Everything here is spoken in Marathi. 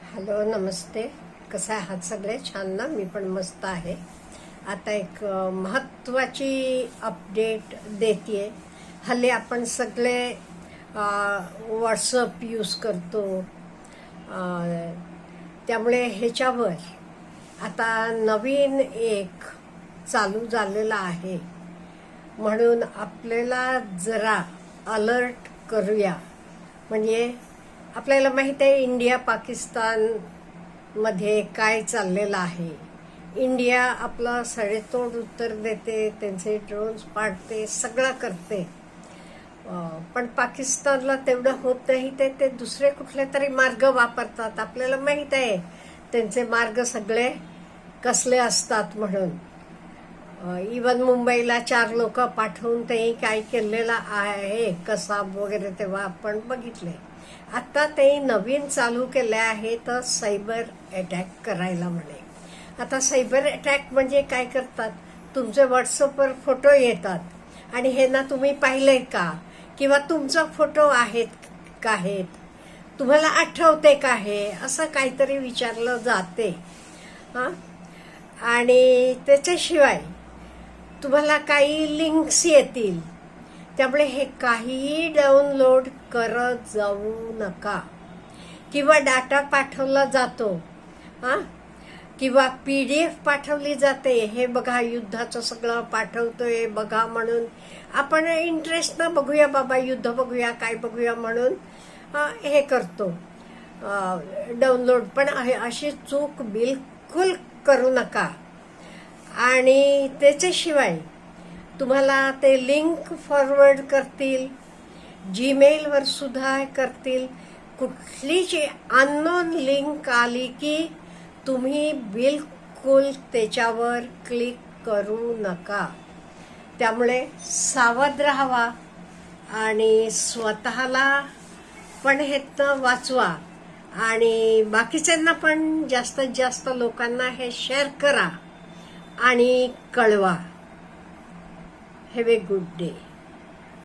हॅलो नमस्ते. कसं आहात सगळे? छान ना? मी पण मस्त आहे. आता एक महत्त्वाची अपडेट देते. हल्ली आपण सगळे व्हॉट्सअप यूज करतो, त्यामुळे ह्याच्यावर आता नवीन एक चालू झालेला आहे. म्हणून आपल्याला जरा अलर्ट करूया. म्हणजे आपल्याला माहित आहे इंडिया पाकिस्तान मध्ये काय चाललेलं आहे. इंडिया आपला सडेतोड उत्तर देते, त्यांचे ड्रोन्स पाडते, सगळं करते. पण पाकिस्तानला तेवढं होत नाही. ते दुसरे कुठले तरी मार्ग वापरतात. आपल्याला माहित आहे त्यांचे मार्ग सगळे कसले असतात म्हणून. इवन मुंबईला 4 लोक पाठवून ते काय केलेलं आहे, कसाब वगैरे, तेव्हा आपण बघितले. आता ते नवीन चालू केले आहे तर सायबर अटॅक करायला म्हणे. आता सायबर अटॅक म्हणजे काय करतात, तुमचे व्हॉट्सअपवर फोटो येतात आणि हे ना तुम्ही पाहिले का, किंवा तुमचा फोटो आहेत का, तुम्हाला आठवते का, हे असं काहीतरी विचारलं जाते. आणि त्याच्याशिवाय तुम्हाला काही लिंक्स येतील. त्यामुळे हे काहीही डाउनलोड करत जाऊ नका. किंवा डाटा पाठवला जातो, किंवा PDF पाठवली जाते, हे बघा युद्धाचं सगळं पाठवतोय बघा म्हणून. आपण इंटरेस्ट ना बघूया बाबा, युद्ध बघूया, काय बघूया म्हणून हे करतो डाउनलोड. पण अशी चूक बिलकुल करू नका. आणि त्याच्याशिवाय तुम्हाला ते लिंक फॉरवर्ड करतील, जीमेलवर सुद्धा करतील. कुठलीच अननोन लिंक आली की तुम्ही बिलकुल त्याच्यावर क्लिक करू नका. त्यामुळे सावध राहावा आणि स्वतःला पण ह्यातनं वाचवा आणि बाकीच्यांना पण, जास्तीत जास्त लोकांना हे शेअर करा आणि कळवा. Have a good day.